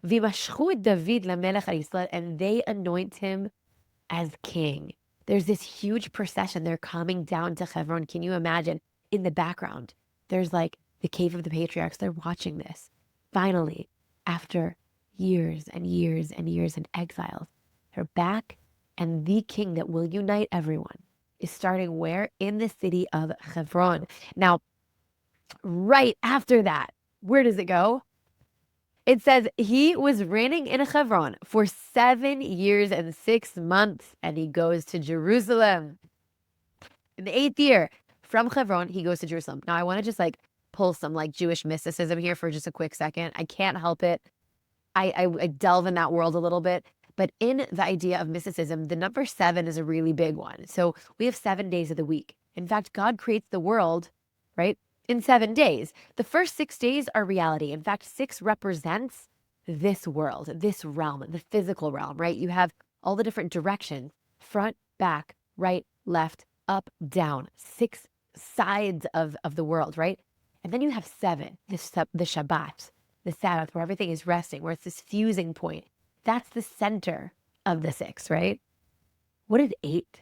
V'mashchu et David lamelech al Yisrael, and they anoint him as king. There's this huge procession. They're coming down to Hebron. Can you imagine? In the background, there's like the cave of the patriarchs. They're watching this. Finally, after years and years and years in exiles, they're back, and the king that will unite everyone is starting where? In the city of Hebron. Now, right after that, where does it go? It says he was reigning in Hebron for 7 years and 6 months, and he goes to Jerusalem. In the 8th year, from Hebron, he goes to Jerusalem. Now, I want to just pull some Jewish mysticism here for just a quick second. I can't help it. I delve in that world a little bit. But in the idea of mysticism, the number 7 is a really big one. So we have 7 days of the week. In fact, God creates the world, right, in 7 days. The first 6 days are reality. In fact, 6 represents this world, this realm, the physical realm, right? You have all the different directions, front, back, right, left, up, down, 6 sides of the world, right? And then you have 7, the Shabbat, the Sabbath, where everything is resting, where it's this fusing point. That's the center of the 6, right? What is 8?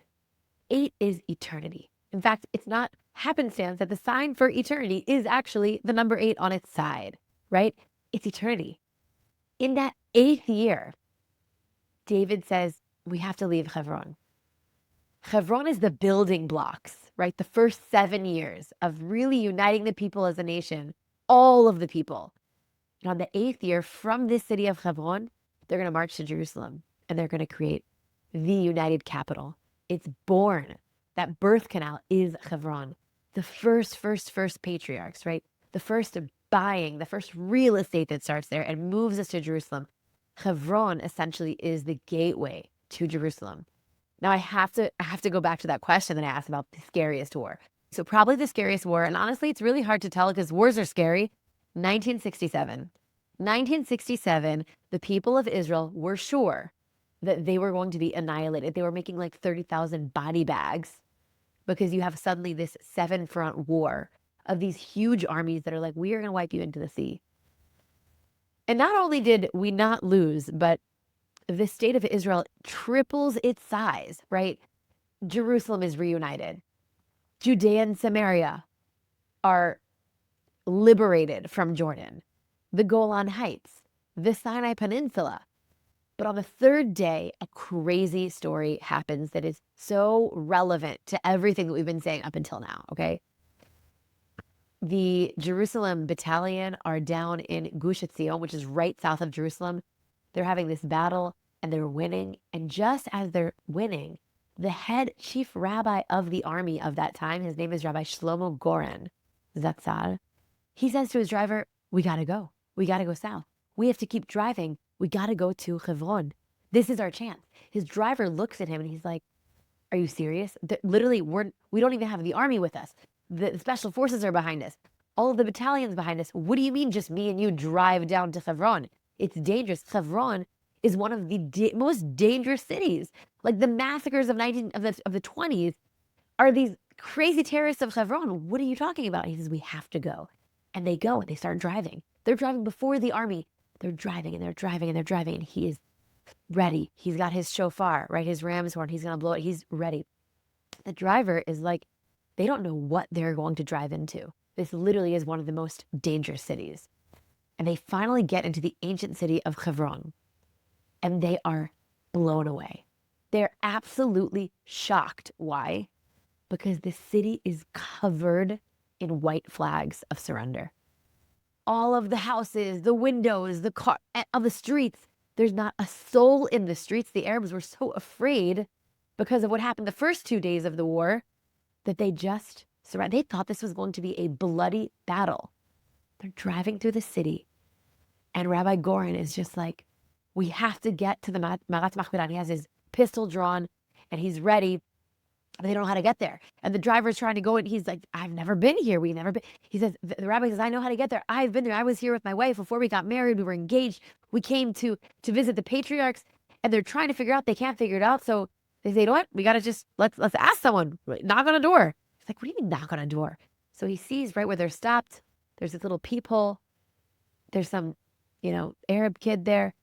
8 is eternity. In fact, it's not happenstance that the sign for eternity is actually the number 8 on its side, right? It's eternity. In that 8th year, David says, we have to leave Hebron. Hebron is the building blocks, right? The first 7 years of really uniting the people as a nation, all of the people. And on the 8th year, from this city of Hebron, they're going to march to Jerusalem, and they're going to create the united capital. It's born. That birth canal is Hebron. The first patriarchs, right? The first buying, the first real estate that starts there and moves us to Jerusalem. Hebron essentially is the gateway to Jerusalem. Now I have to go back to that question that I asked about the scariest war. So probably the scariest war, and honestly, it's really hard to tell because wars are scary. 1967. 1967, the people of Israel were sure that they were going to be annihilated. They were making 30,000 body bags because you have suddenly this 7-front war of these huge armies that are we are going to wipe you into the sea. And not only did we not lose, but the state of Israel triples its size, right? Jerusalem is reunited. Judea and Samaria are liberated from Jordan. The Golan Heights, the Sinai Peninsula. But on the 3rd day, a crazy story happens that is so relevant to everything that we've been saying up until now, okay? The Jerusalem battalion are down in Gush Etzion, which is right south of Jerusalem. They're having this battle and they're winning. And just as they're winning, the head chief rabbi of the army of that time, his name is Rabbi Shlomo Goren Zatzal, he says to his driver, we got to go. We got to go south. We have to keep driving. We got to go to Hebron. This is our chance. His driver looks at him and he's like, are you serious? Literally, we don't even have the army with us. The special forces are behind us. All of the battalions behind us. What do you mean just me and you drive down to Hebron? It's dangerous. Hebron is one of the most dangerous cities. Like the massacres of the 20s are these crazy terrorists of Hebron. What are you talking about? He says, we have to go. And they go and they start driving. They're driving before the army. They're driving and they're driving and they're driving. And he is ready. He's got his shofar, right? His ram's horn. He's going to blow it. He's ready. The driver is like, they don't know what they're going to drive into. This literally is one of the most dangerous cities. And they finally get into the ancient city of Hebron. And they are blown away. They're absolutely shocked. Why? Because the city is covered in white flags of surrender. All of the houses, the windows, the car, of the streets, there's not a soul in the streets. The Arabs were so afraid because of what happened the first 2 days of the war that they just surrendered. They thought this was going to be a bloody battle. They're driving through the city, and Rabbi Goren is just like, we have to get to the Marat Machpelah. He has his pistol drawn, and he's ready. But they don't know how to get there. And the driver's trying to go, and he's like, I've never been here. We've never been. He says, the rabbi says, I know how to get there. I've been there. I was here with my wife before we got married. We were engaged. We came to visit the patriarchs, and they're trying to figure out. They can't figure it out. So they say, you know what? We got to just, let's ask someone. Knock on a door. He's like, what do you mean knock on a door? So he sees right where they're stopped. There's this little peephole. There's some, Arab kid there.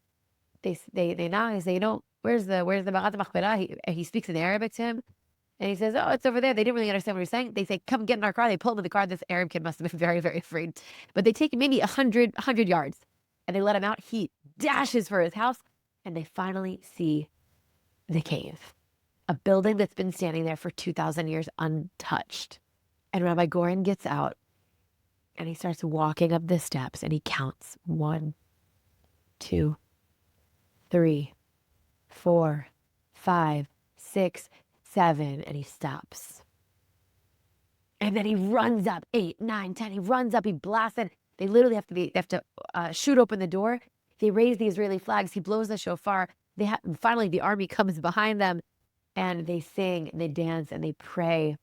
They knock and say, where's the Marat Machpelah? He speaks in Arabic to him. And he says, oh, it's over there. They didn't really understand what he's saying. They say, come get in our car. They pull him in the car. This Arab kid must have been very, very afraid. But they take him maybe 100 yards. And they let him out. He dashes for his house. And they finally see the cave. A building that's been standing there for 2,000 years untouched. And Rabbi Goren gets out. And he starts walking up the steps. And he counts 1, 2, 3, 4, 5, 6, 7, and he stops. And then he runs up 8, 9, 10. He runs up, he blasts it. They literally have to shoot open the door. They raise the Israeli flags. He blows the shofar. Finally, the army comes behind them, and they sing, and they dance, and they pray.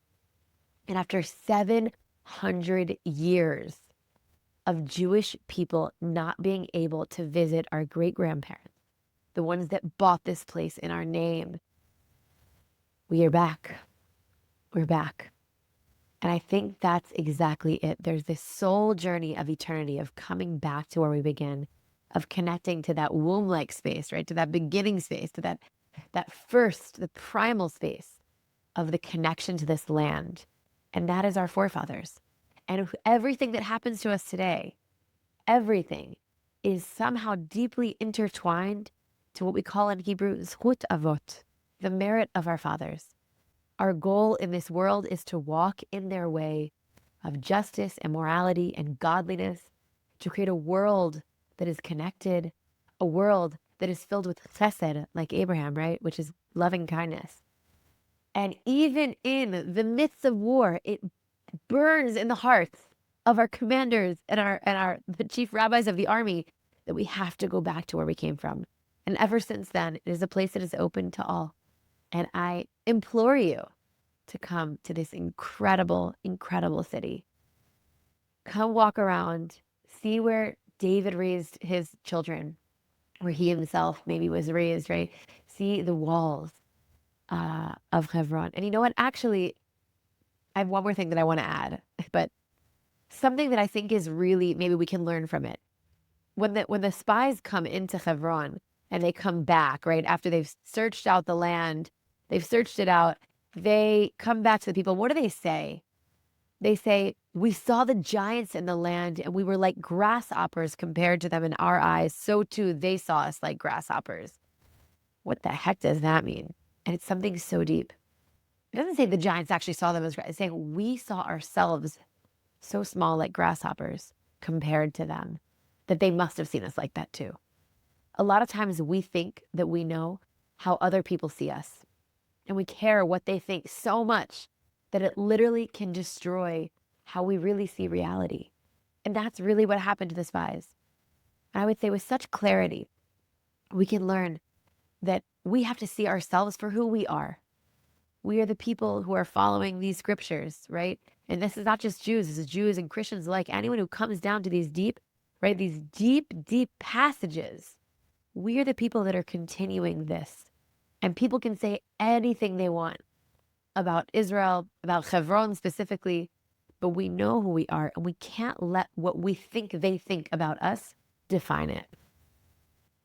And after 700 years of Jewish people not being able to visit our great-grandparents, the ones that bought this place in our name, we are back. We're back. And I think that's exactly it. There's this soul journey of eternity, of coming back to where we begin, of connecting to that womb-like space, right? To that beginning space, to that first, the primal space of the connection to this land. And that is our forefathers. And everything that happens to us today, everything is somehow deeply intertwined to what we call in Hebrew, zchut avot, the merit of our fathers. Our goal in this world is to walk in their way of justice and morality and godliness, to create a world that is connected, a world that is filled with chesed, like Abraham, right? Which is loving kindness. And even in the midst of war, it burns in the hearts of our commanders and the chief rabbis of the army that we have to go back to where we came from. And ever since then, it is a place that is open to all. And I implore you to come to this incredible, incredible city. Come walk around, see where David raised his children, where he himself maybe was raised, right? See the walls of Hebron. And you know what? Actually, I have one more thing that I want to add, but something that I think is really, maybe we can learn from it. When the spies come into Hebron and they come back, right, after they've searched out the land, they've searched it out. They come back to the people. What do they say? They say, we saw the giants in the land and we were like grasshoppers compared to them in our eyes. So too, they saw us like grasshoppers. What the heck does that mean? And it's something so deep. It doesn't say the giants actually saw them as grasshoppers. It's saying we saw ourselves so small like grasshoppers compared to them, that they must have seen us like that too. A lot of times we think that we know how other people see us, and we care what they think so much that it literally can destroy how we really see reality. And that's really what happened to the spies. And I would say with such clarity, we can learn that we have to see ourselves for who we are. We are the people who are following these scriptures, right? And this is not just Jews, this is Jews and Christians alike. Anyone who comes down to these deep, right, these deep, deep passages, we are the people that are continuing this. And people can say anything they want about Israel, about Hebron specifically, but we know who we are, and we can't let what we think they think about us define it.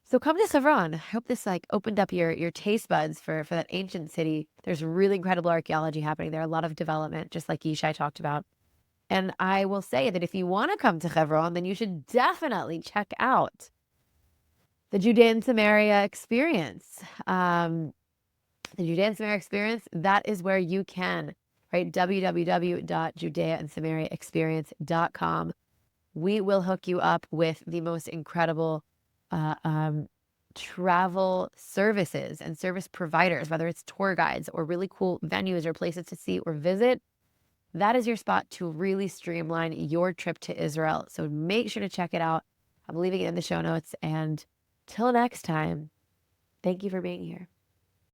So come to Hebron. I hope this opened up your taste buds for that ancient city. There's really incredible archaeology happening there, a lot of development, just like Yishai talked about. And I will say that if you want to come to Hebron, then you should definitely check out the Judea and Samaria experience. The Judea and Samaria experience, that is where you can, right? www.judeaandsamariaexperience.com. We will hook you up with the most incredible travel services and service providers, whether it's tour guides or really cool venues or places to see or visit. That is your spot to really streamline your trip to Israel. So make sure to check it out. I'm leaving it in the show notes. And till next time, thank you for being here.